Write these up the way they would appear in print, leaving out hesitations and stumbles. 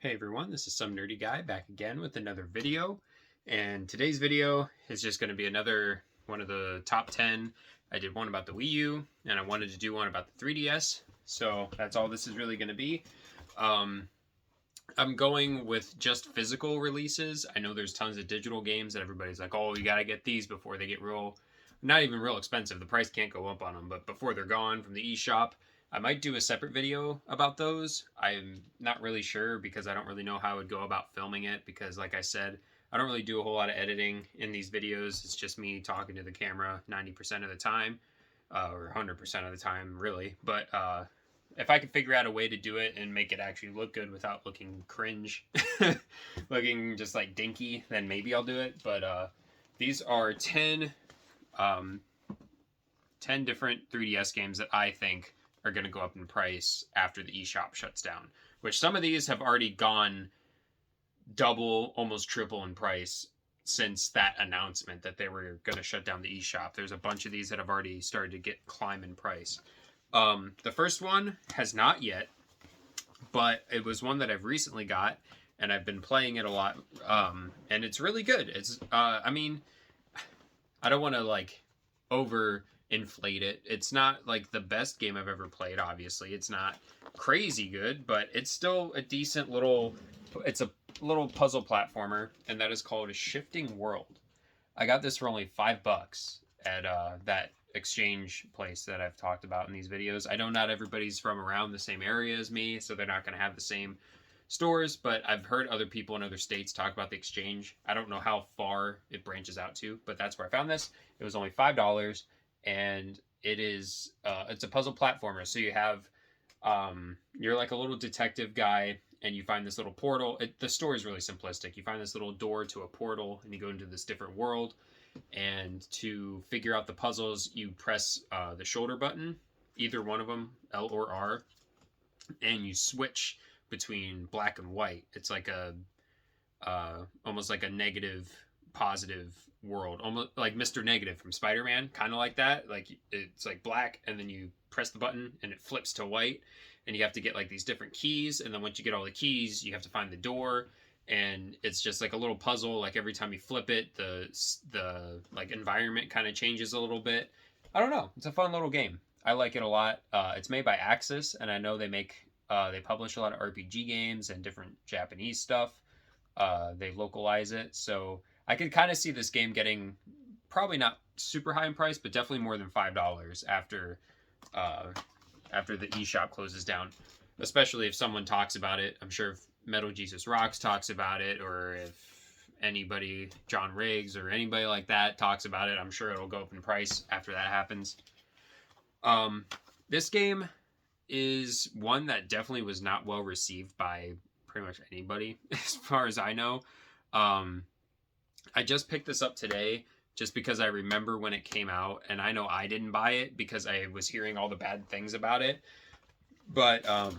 Hey everyone, this is some nerdy guy back again with another video. And today's video is just going to be another one of the top 10. I did one about the Wii U, and I wanted to do one about the 3DS. So that's all this is really going to be. Um, I'm going with just physical releases. I know there's tons of digital games that everybody's like, oh, you got to get these before they get not even real expensive. The price can't go up on them, but before they're gone from the eShop. I might do a separate video about those. I'm not really sure because I don't really know how I would go about filming it because, like I said, I don't really do a whole lot of editing in these videos. It's just me talking to the camera 90% of the time, or 100% of the time, really. But if I could figure out a way to do it and make it actually look good without looking cringe, looking just like dinky, then maybe I'll do it. But these are 10 different 3DS games that I think are going to go up in price after the eShop shuts down, which some of these have already gone double, almost triple in price since that announcement that they were going to shut down the eShop. There's a bunch of these that have already started to climb in price. The first one has not yet, but it was one that I've recently got, and I've been playing it a lot, and it's really good. I mean, I don't want to over inflate it. It's not like the best game I've ever played, obviously. It's not crazy good, but it's still a decent little puzzle platformer, and that is called a Shifting World. I got this for only $5 at that exchange place that I've talked about in these videos. I know not everybody's from around the same area as me, so they're not going to have the same stores, but I've heard other people in other states talk about the exchange. I don't know how far it branches out to, but that's where I found this. It was only $5, and it's a puzzle platformer. So you have you're like a little detective guy, and you find this little portal. The story is really simplistic. You find this little door to a portal, and you go into this different world. And to figure out the puzzles, you press the shoulder button, either one of them, L or R, and you switch between black and white. It's like a almost like a negative positive world, almost like Mr. Negative from Spider-Man, kind of like that. Like it's like black, and then you press the button and it flips to white, and you have to get like these different keys, and then once you get all the keys, you have to find the door. And it's just like a little puzzle. Like every time you flip it, the like environment kind of changes a little bit. I don't know, it's a fun little game. I like it a lot. It's made by Axis, and I know they publish a lot of RPG games and different Japanese stuff. They localize it, so I could kind of see this game getting probably not super high in price, but definitely more than $5 after the eShop closes down. Especially if someone talks about it. I'm sure if Metal Jesus Rocks talks about it, or if anybody, John Riggs or anybody like that talks about it, I'm sure it'll go up in price after that happens. This game is one that definitely was not well received by pretty much anybody, as far as I know. I just picked this up today just because I remember when it came out, and I know I didn't buy it because I was hearing all the bad things about it. But I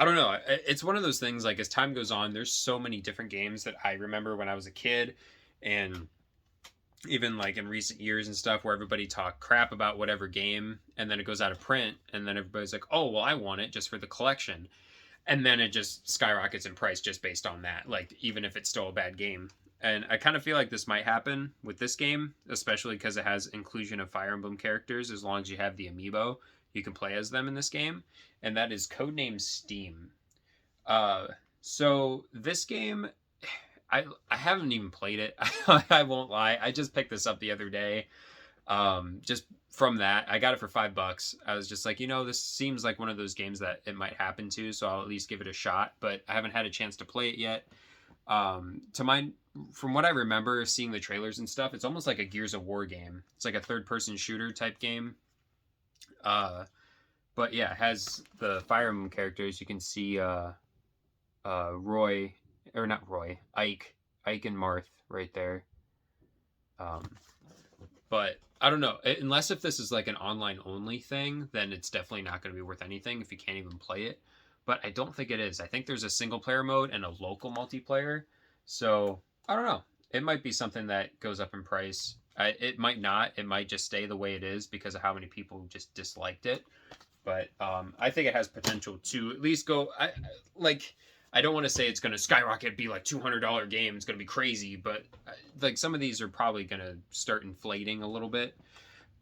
don't know. It's one of those things, like, as time goes on, there's so many different games that I remember when I was a kid, and even like in recent years and stuff, where everybody talk crap about whatever game, and then it goes out of print, and then everybody's like, oh, well, I want it just for the collection. And then it just skyrockets in price just based on that, like, even if it's still a bad game. And I kind of feel like this might happen with this game, especially because it has inclusion of Fire Emblem characters. As long as you have the amiibo, you can play as them in this game, and that is Codename Steam. So this game, I haven't even played it. I won't lie. I just picked this up the other day. Just from that, I got it for $5. I was just like, this seems like one of those games that it might happen to, so I'll at least give it a shot. But I haven't had a chance to play it yet. From what I remember, seeing the trailers and stuff, it's almost like a Gears of War game. It's like a third-person shooter type game. But yeah, it has the Fire Emblem characters. You can see Roy, or not Roy, Ike and Marth right there. But I don't know, unless if this is like an online only thing, then it's definitely not going to be worth anything if you can't even play it. But I don't think it is. I think there's a single player mode and a local multiplayer. So I don't know. It might be something that goes up in price. It might not. It might just stay the way it is because of how many people just disliked it. but I think it has potential to at least go. I don't want to say it's going to skyrocket, be like $200 game. It's going to be crazy, but like some of these are probably going to start inflating a little bit.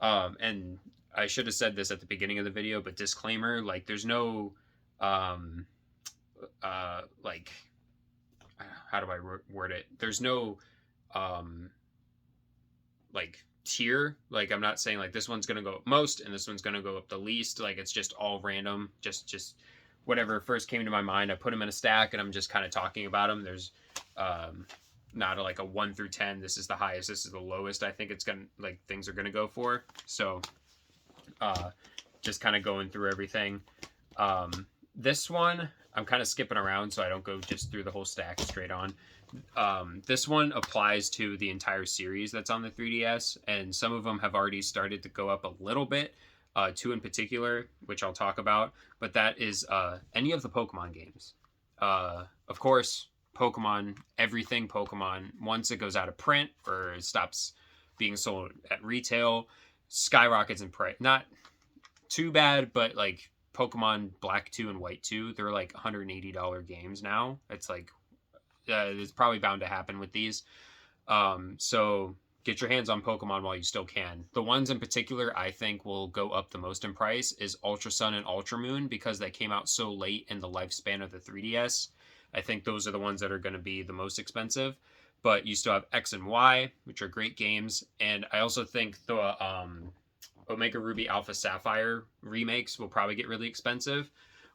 And I should have said this at the beginning of the video, but disclaimer, like there's no, like, how do I word it? There's no, like tier. Like I'm not saying like this one's going to go up most and this one's going to go up the least. Like it's just all random. Just whatever first came to my mind, I put them in a stack and I'm just kind of talking about them. There's not like a 1 through 10. This is the highest. This is the lowest. I think it's gonna like things are gonna go for. So just kind of going through everything. This one I'm kind of skipping around so I don't go just through the whole stack straight on. This one applies to the entire series that's on the 3DS, and some of them have already started to go up a little bit. Two in particular, which I'll talk about, but that is any of the Pokemon games. Of course, Pokemon, everything Pokemon, once it goes out of print or stops being sold at retail, skyrockets in price. Not too bad, but like Pokemon Black 2 and White 2, they're like $180 games now. It's like, it's probably bound to happen with these. So get your hands on Pokemon while you still can. The ones in particular I think will go up the most in price is Ultra Sun and Ultra Moon because they came out so late in the lifespan of the 3DS. I think those are the ones that are going to be the most expensive. But you still have X and Y, which are great games. And I also think the Omega Ruby Alpha Sapphire remakes will probably get really expensive.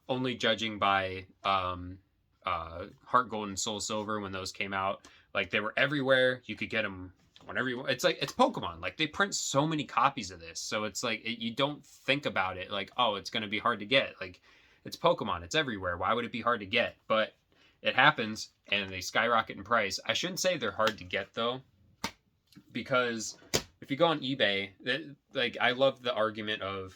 Only judging by Heart Gold and Soul Silver when those came out. Like they were everywhere. You could get them whenever you want. It's like it's Pokemon. Like they print so many copies of this, so it's like you don't think about it like, oh, it's going to be hard to get. Like it's Pokemon. It's everywhere. Why would it be hard to get? But it happens, and they skyrocket in price. I shouldn't say they're hard to get though, because if you go on eBay, like I love the argument of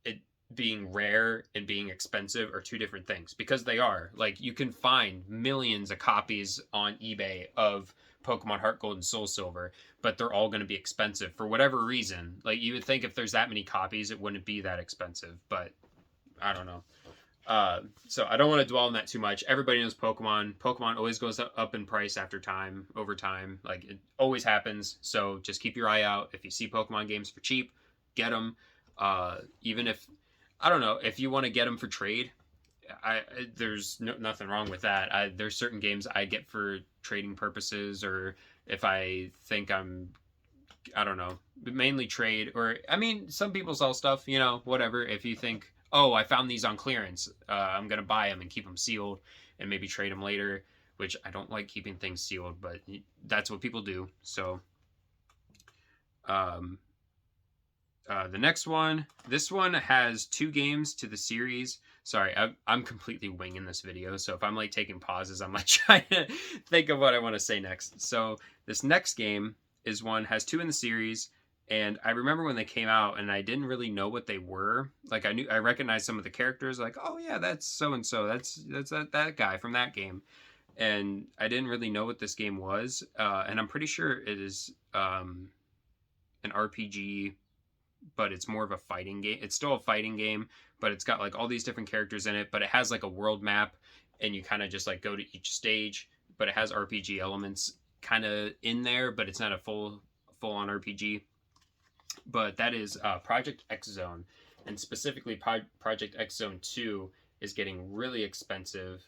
it being rare and being expensive are two different things, because they are. Like you can find millions of copies on eBay of Pokemon Heart Gold and Soul Silver, but they're all going to be expensive for whatever reason. Like you would think if there's that many copies, it wouldn't be that expensive, but I don't know. So I don't want to dwell on that too much. Everybody knows Pokemon. Pokemon always goes up in price over time. Like it always happens. So just keep your eye out. If you see Pokemon games for cheap, get them. Even if, I don't know, if you want to get them for trade, there's nothing wrong with that. There's certain games I get for trading purposes, or if I think I don't know, mainly trade, or I mean, some people sell stuff, whatever. If you think, oh, I found these on clearance, I'm going to buy them and keep them sealed and maybe trade them later, which I don't like keeping things sealed, but that's what people do. So, the next one, this one has 2 games to the series. Sorry, I'm completely winging this video, so if I'm like taking pauses, I'm like trying to think of what I want to say next. So this next game has 2 in the series, and I remember when they came out, and I didn't really know what they were. Like I recognized some of the characters, like, oh yeah, that's so and so, that's that guy from that game, and I didn't really know what this game was. And I'm pretty sure it is an RPG, but it's more of a fighting game. It's still a fighting game, but it's got like all these different characters in it, but it has like a world map, and you kind of just like go to each stage, but it has RPG elements kind of in there, but it's not a full on RPG. But that is Project X Zone, and specifically Project X Zone 2 is getting really expensive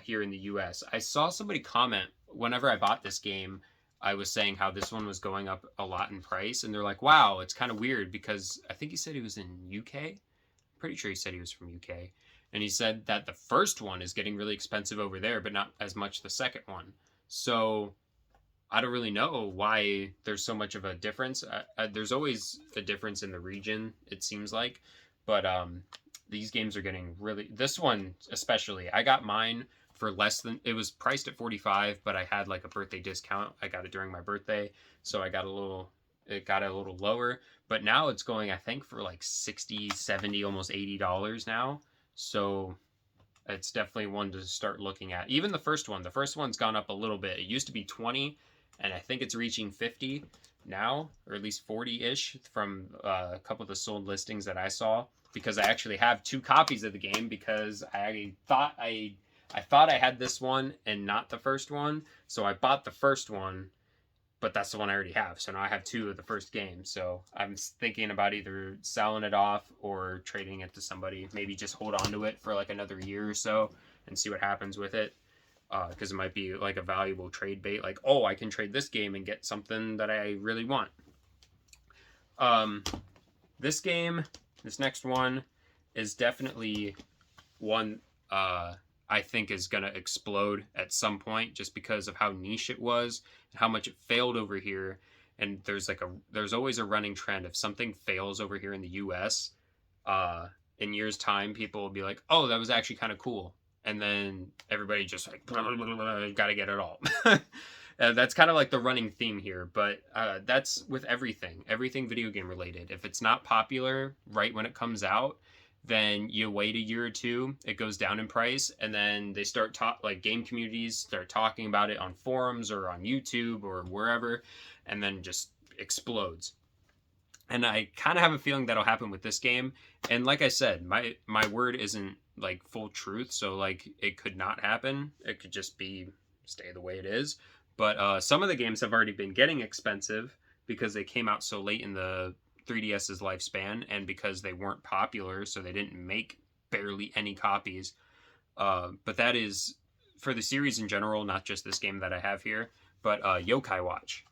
here in the US. I saw somebody comment whenever I bought this game, I was saying how this one was going up a lot in price, and they're like, wow, it's kind of weird, because I think he said he was in UK. Pretty sure he said he was from UK. And he said that the first one is getting really expensive over there, but not as much the second one. So I don't really know why there's so much of a difference. There's always a difference in the region, it seems like. But these games are getting really... This one especially, I got mine for less than... It was priced at $45, but I had like a birthday discount. I got it during my birthday, so it got a little lower. But now it's going, I think, for like $60, $70, almost $80 now. So it's definitely one to start looking at. Even the first one's gone up a little bit. It used to be 20, and I think it's reaching 50 now, or at least 40-ish from a couple of the sold listings that I saw. because I actually have 2 copies of the game, because I thought I had this one and not the first one, so I bought the first one, but that's the one I already have. So now I have 2 of the first game. So I'm thinking about either selling it off or trading it to somebody. Maybe just hold on to it for like another year or so and see what happens with it. Because it might be like a valuable trade bait. Like, oh, I can trade this game and get something that I really want. This game, this next one, is definitely one I think is going to explode at some point, just because of how niche it was and how much it failed over here. And there's always a running trend. If something fails over here in the US, in years time, people will be like, oh, that was actually kind of cool. And then everybody just like, blah, blah, blah, blah, gotta get it all. That's kind of like the running theme here, but that's with everything video game related. If it's not popular right when it comes out, then you wait a year or two, it goes down in price, and then they start like game communities start talking about it on forums or on YouTube or wherever, and then just explodes. And I kind of have a feeling that'll happen with this game. And like I said, my word isn't like full truth, so like it could not happen. It could just stay the way it is. But some of the games have already been getting expensive because they came out so late in the 3DS's lifespan, and because they weren't popular, so they didn't make barely any copies. But that is for the series in general, not just this game that I have here, but Yokai Watch.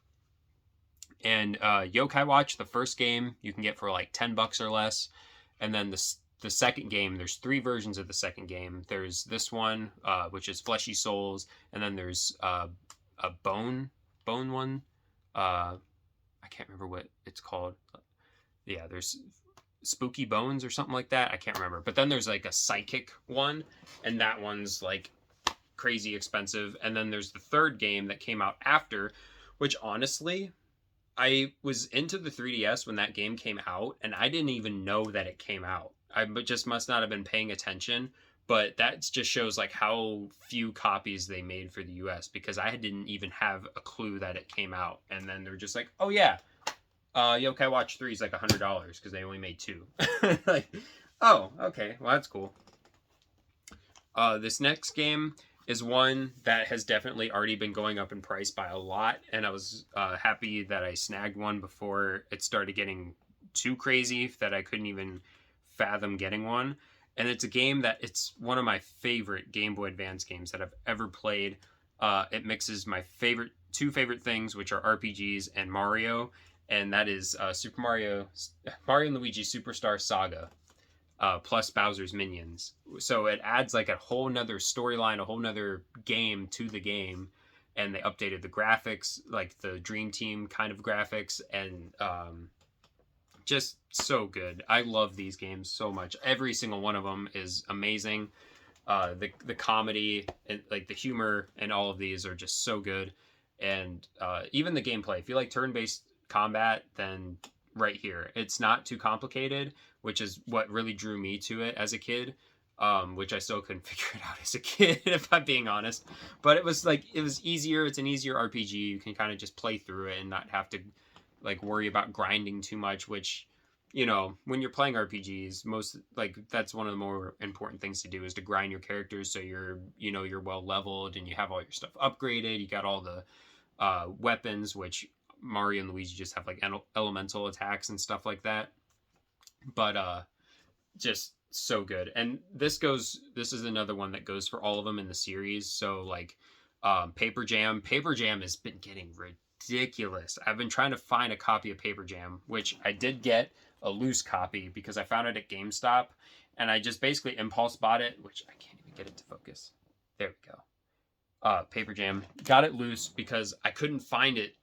And Yokai Watch, the first game, you can get for like $10 or less. And then the second game, there's 3 versions of the second game. There's this one, which is Fleshy Souls, and then there's a bone one. I can't remember what it's called. Yeah, there's Spooky Bones or something like that. I can't remember. But then there's like a psychic one, and that one's like crazy expensive. And then there's the third game that came out after, which honestly, I was into the 3DS when that game came out, and I didn't even know that it came out. I just must not have been paying attention. But that just shows like how few copies they made for the US, because I didn't even have a clue that it came out. And then they're just like, oh yeah, Yokai Watch 3 is like $100 because they only made 2. Like, oh, okay, well that's cool. This next game is one that has definitely already been going up in price by a lot, and I was happy that I snagged one before it started getting too crazy that I couldn't even fathom getting one. And it's a game that it's one of my favorite Game Boy Advance games that I've ever played. It mixes my 2 favorite things, which are RPGs and Mario, and that is Super Mario and Luigi Superstar Saga, plus Bowser's Minions. So it adds like a whole nother storyline, a whole nother game to the game, and they updated the graphics, like the Dream Team kind of graphics, and just so good. I love these games so much. Every single one of them is amazing. The comedy and like the humor and all of these are just so good. And even the gameplay. If you like turn-based combat, then right here. It's not too complicated, which is what really drew me to it as a kid. Which I still couldn't figure it out as a kid, if I'm being honest. But it was easier. It's an easier RPG. You can kind of just play through it and not have to like worry about grinding too much, which, you know, when you're playing RPGs, that's one of the more important things to do, is to grind your characters so you're well leveled and you have all your stuff upgraded. You got all the weapons, which Mario and Luigi just have like elemental attacks and stuff like that. But just so good. And this is another one that goes for all of them in the series. So like Paper Jam has been getting ridiculous. I've been trying to find a copy of Paper Jam, which I did get a loose copy because I found it at GameStop, and I just basically impulse bought it, which I can't even get it to focus. There we go. Paper Jam, got it loose because I couldn't find it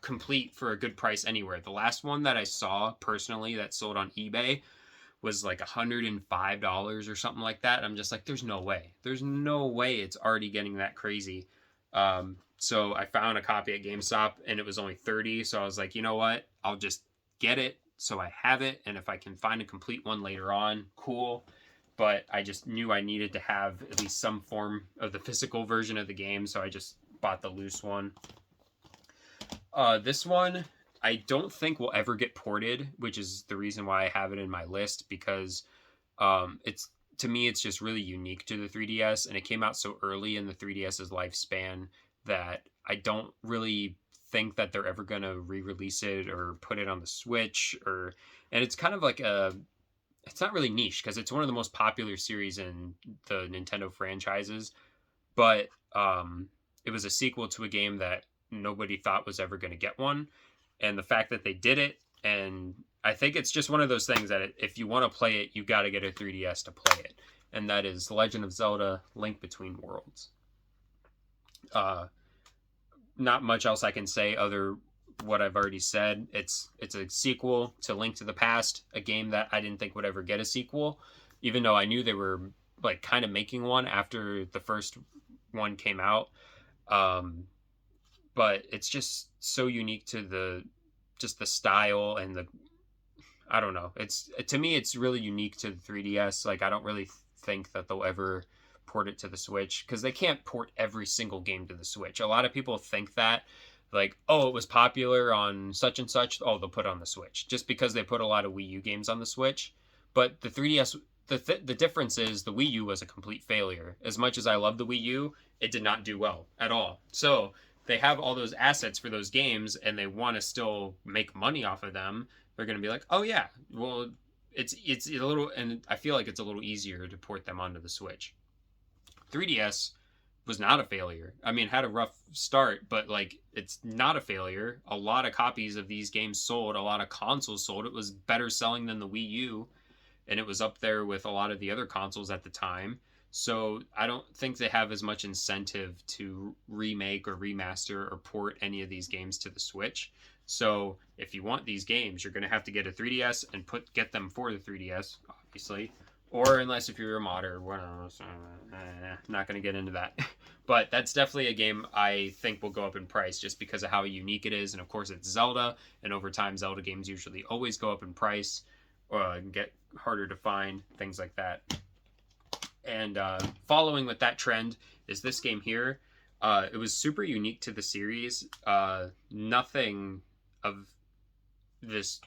complete for a good price anywhere. The last one that I saw personally that sold on eBay was like $105 or something like that. I'm just like, there's no way it's already getting that crazy. So I found a copy at GameStop and it was only $30. So I was like, you know what? I'll just get it so I have it. And if I can find a complete one later on, cool. But I just knew I needed to have at least some form of the physical version of the game. So I just bought the loose one. This one, I don't think will ever get ported, which is the reason why I have it in my list, because It's to me, it's just really unique to the 3DS, and it came out so early in the 3DS's lifespan that I don't really think that they're ever gonna re-release it or put it on the Switch. Or and it's kind of like a it's not really niche because it's one of the most popular series in the Nintendo franchises, but it was a sequel to a game that nobody thought was ever going to get one, and the fact that they did it, and I think it's just one of those things that if you want to play it, you got to get a 3DS to play it, and that is Legend of Zelda: Link Between Worlds. Uh, Not much else I can say other what I've already said. It's a sequel to Link to the Past, a game that I didn't think would ever get a sequel, even though I knew they were like kind of making one after the first one came out. Um, but it's just so unique to the style and the I don't know. It's to me it's really unique to the 3DS. Like I don't really think that they'll ever port it to the Switch because they can't port every single game to the Switch. A lot of people think that like, oh, it was popular on such and such, oh, they'll put it on the Switch just because they put a lot of Wii U games on the Switch. But the 3DS the difference is the Wii U was a complete failure. As much as I love the Wii U, it did not do well at all. So they have all those assets for those games and they want to still make money off of them. They're going to be like, oh yeah, well, it's a little, and I feel like it's a little easier to port them onto the Switch. 3DS was not a failure. I mean, it had a rough start, but like it's not a failure. A lot of copies of these games sold, a lot of consoles sold. It was better selling than the Wii U, and it was up there with a lot of the other consoles at the time. So I don't think they have as much incentive to remake or remaster or port any of these games to the Switch. So if you want these games, you're going to have to get a 3DS and get them for the 3DS, obviously. Or unless if you're a modder, not going to get into that. But that's definitely a game I think will go up in price just because of how unique it is. And of course, it's Zelda. And over time, Zelda games usually always go up in price or get harder to find, things like that. And following with that trend is this game here. It was super unique to the series. Nothing of this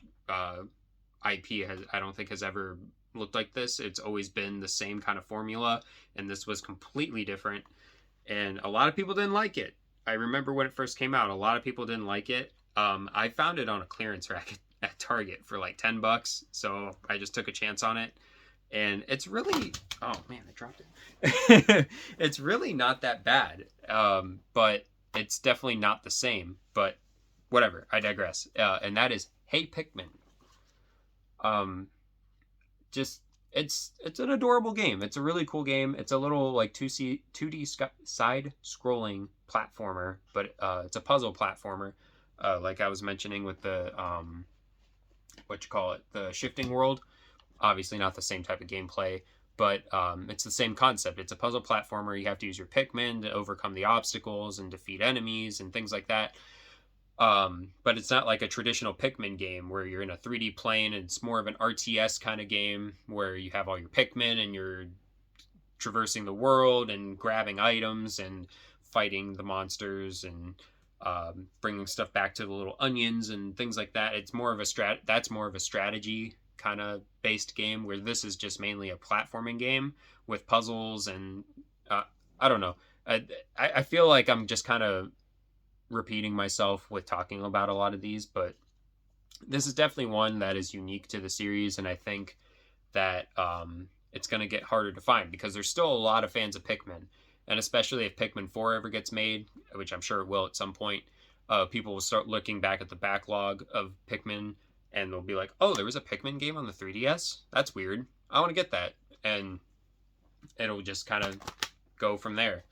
IP I don't think has ever looked like this. It's always been the same kind of formula, and this was completely different. And a lot of people didn't like it. I remember when it first came out, a lot of people didn't like it. I found it on a clearance rack at Target for like $10, so I just took a chance on it. And it's really, oh man, I dropped it. It's really not that bad, but it's definitely not the same. But whatever, I digress. And that is Hey Pikmin. Just it's an adorable game. It's a really cool game. It's a little like 2D side scrolling platformer, but it's a puzzle platformer. Like I was mentioning with the the shifting world. Obviously not the same type of gameplay, but it's the same concept. It's a puzzle platformer. You have to use your Pikmin to overcome the obstacles and defeat enemies and things like that. But it's not like a traditional Pikmin game where you're in a 3D plane. It's more of an RTS kind of game where you have all your Pikmin and you're traversing the world and grabbing items and fighting the monsters and bringing stuff back to the little onions and things like that. It's more of a that's more of a strategy kind of based game, where this is just mainly a platforming game with puzzles and I don't know. I feel like I'm just kind of repeating myself with talking about a lot of these, but this is definitely one that is unique to the series, and I think that it's going to get harder to find because there's still a lot of fans of Pikmin, and especially if Pikmin 4 ever gets made, which I'm sure it will at some point, people will start looking back at the backlog of Pikmin and they'll be like, oh, there was a Pikmin game on the 3DS? That's weird. I want to get that. And it'll just kind of go from there.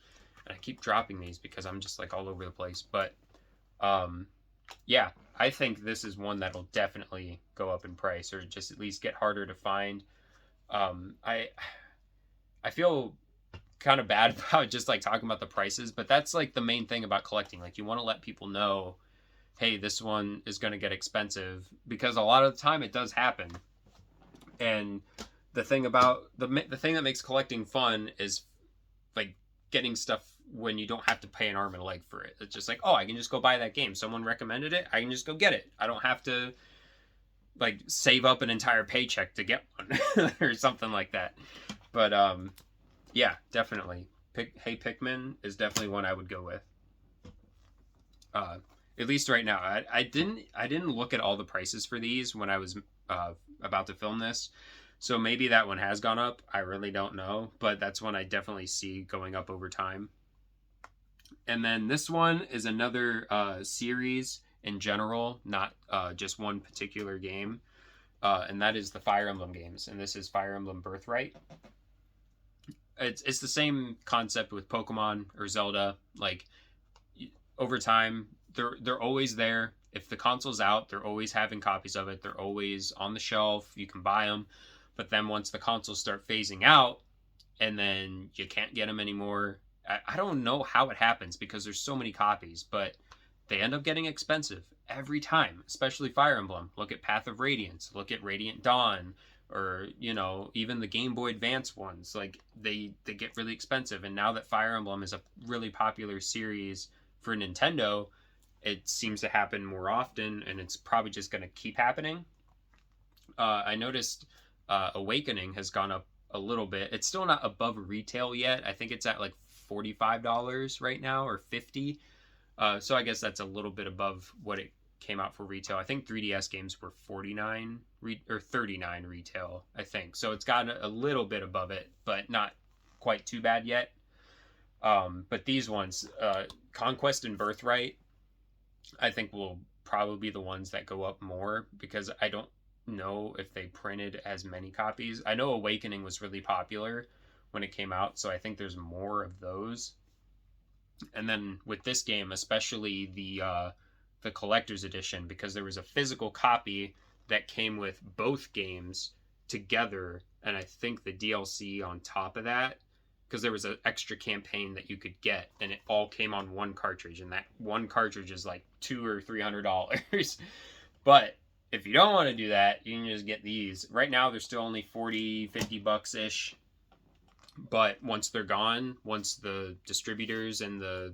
And I keep dropping these because I'm just like all over the place. But yeah, I think this is one that'll definitely go up in price or just at least get harder to find. I feel kind of bad about just like talking about the prices, but that's like the main thing about collecting. Like you want to let people know, hey, this one is going to get expensive, because a lot of the time it does happen. And the thing about the thing that makes collecting fun is like getting stuff when you don't have to pay an arm and a leg for it. It's just like, oh, I can just go buy that game. Someone recommended it. I can just go get it. I don't have to like save up an entire paycheck to get one or something like that. But yeah, definitely. Hey Pikmin is definitely one I would go with. At least right now. I didn't look at all the prices for these when I was about to film this. So maybe that one has gone up. I really don't know, but that's one I definitely see going up over time. And then this one is another series in general, not just one particular game. And that is the Fire Emblem games. And this is Fire Emblem Birthright. It's the same concept with Pokemon or Zelda. Like over time, they're always there. If the console's out, they're always having copies of it. They're always on the shelf. You can buy them. But then once the consoles start phasing out, and then you can't get them anymore. I don't know how it happens because there's so many copies, but they end up getting expensive every time, especially Fire Emblem. Look at Path of Radiance, look at Radiant Dawn, or even the Game Boy Advance ones. Like they get really expensive, and now that Fire Emblem is a really popular series for Nintendo, it seems to happen more often, and it's probably just going to keep happening. I noticed Awakening has gone up a little bit. It's still not above retail yet. I think it's at like $45 right now, or 50. So I guess that's a little bit above what it came out for retail. I think 3DS games were 49 or 39 retail, I think. So it's gotten a little bit above it, but not quite too bad yet. But these ones, Conquest and Birthright, I think will probably be the ones that go up more because I don't know if they printed as many copies. I know Awakening was really popular when it came out, so I think there's more of those. And then with this game, especially the collector's edition, because there was a physical copy that came with both games together, and I think the DLC on top of that, because there was an extra campaign that you could get, and it all came on one cartridge, and that one cartridge is like $200 or $300. But if you don't want to do that, you can just get these. Right now, they're still only 40, 50 bucks ish. But once they're gone, once the distributors and the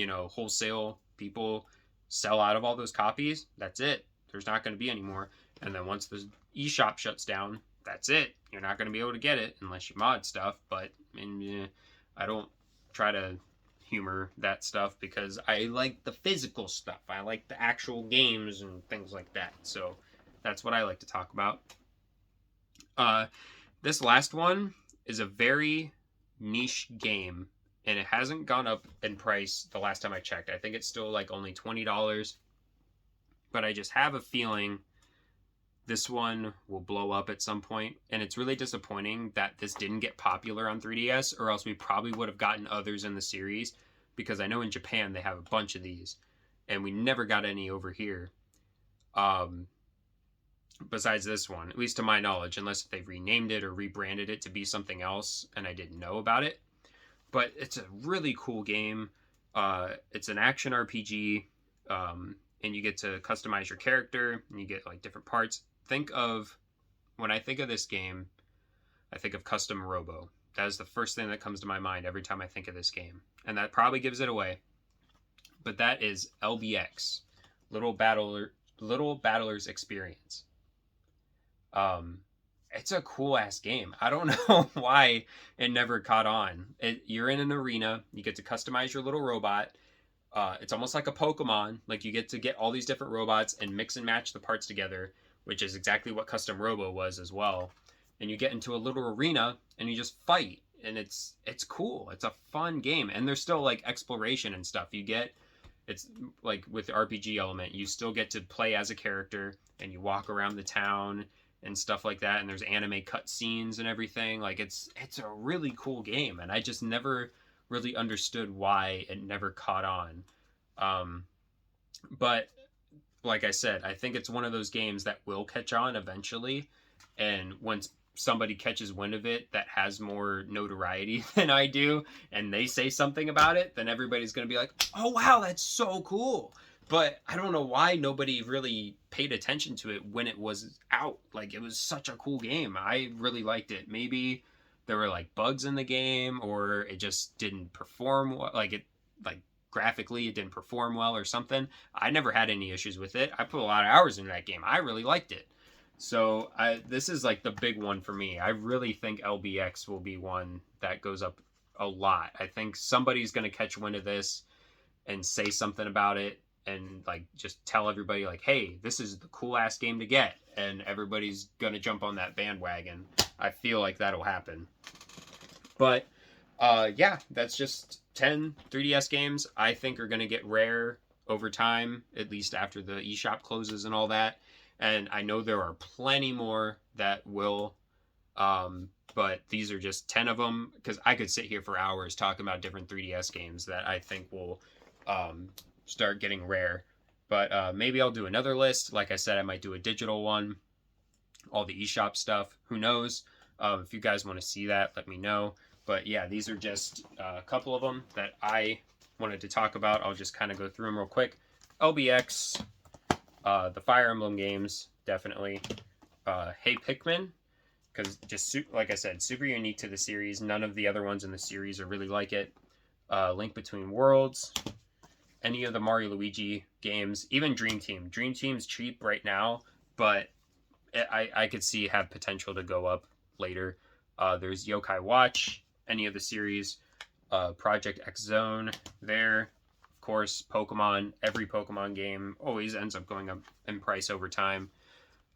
wholesale people sell out of all those copies, that's it. There's not going to be any more. And then once the eShop shuts down, that's it. You're not going to be able to get it unless you mod stuff. But I don't try to humor that stuff because I like the physical stuff. I like the actual games and things like that. So that's what I like to talk about. This last one is a very niche game, and it hasn't gone up in price the last time I checked. I think it's still like only $20, but I just have a feeling this one will blow up at some point, and it's really disappointing that this didn't get popular on 3DS, or else we probably would have gotten others in the series, because I know in Japan they have a bunch of these, and we never got any over here. Besides this one, at least to my knowledge, unless they've renamed it or rebranded it to be something else and I didn't know about it. But it's a really cool game. It's an action RPG, and you get to customize your character, and you get like different parts. When I think of this game, I think of Custom Robo. That is the first thing that comes to my mind every time I think of this game. And that probably gives it away. But that is LBX, Little Battler's Experience. It's a cool ass game. I don't know why it never caught on. You're in an arena. You get to customize your little robot. It's almost like a Pokemon. Like you get to get all these different robots and mix and match the parts together, which is exactly what Custom Robo was as well. And you get into a little arena and you just fight, and it's cool. It's a fun game, and there's still like exploration and stuff. It's like with the RPG element, you still get to play as a character and you walk around the town and stuff like that, and there's anime cutscenes and everything. Like it's a really cool game, and I just never really understood why it never caught on. But like I said, I think it's one of those games that will catch on eventually, and once somebody catches wind of it that has more notoriety than I do, and they say something about it, then everybody's going to be like, oh wow, that's so cool. But I don't know why nobody really paid attention to it when it was out. Like, it was such a cool game. I really liked it. Maybe there were like bugs in the game, or it just didn't perform well. Like graphically it didn't perform well or something. I never had any issues with it. I put a lot of hours into that game. I really liked it. So this is like the big one for me. I really think LBX will be one that goes up a lot. I think somebody's going to catch wind of this and say something about it and like just tell everybody like, hey, this is the cool ass game to get, and everybody's going to jump on that bandwagon. I feel like that'll happen. But yeah, that's just 10 3DS games I think are going to get rare over time, at least after the eShop closes and all that. And I know there are plenty more that will, but these are just 10 of them, because I could sit here for hours talking about different 3DS games that I think will start getting rare. But maybe I'll do another list. Like I said, I might do a digital one, all the eShop stuff. Who knows? If you guys want to see that, let me know. But yeah, these are just a couple of them that I wanted to talk about. I'll just kind of go through them real quick. LBX, the Fire Emblem games, definitely. Hey Pikmin, because just like I said, super unique to the series. None of the other ones in the series are really like it. Link Between Worlds, any of the Mario Luigi games, even Dream Team. Dream Team's cheap right now, but I could see have potential to go up later. There's Yokai Watch, any of the series, Project X Zone there. Of course, Pokemon, every Pokemon game always ends up going up in price over time.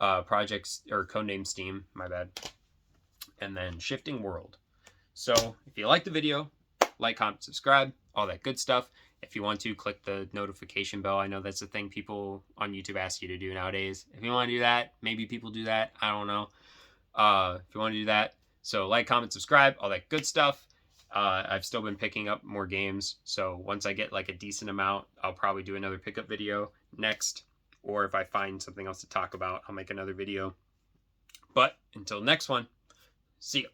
Codename Steam, my bad. And then Shifting World. So if you like the video, like, comment, subscribe, all that good stuff. If you want to, click the notification bell. I know that's a thing people on YouTube ask you to do nowadays. If you want to do that, maybe people do that. I don't know. If you want to do that. So like, comment, subscribe, all that good stuff. I've still been picking up more games. So once I get like a decent amount, I'll probably do another pickup video next. Or if I find something else to talk about, I'll make another video. But until next one, see ya.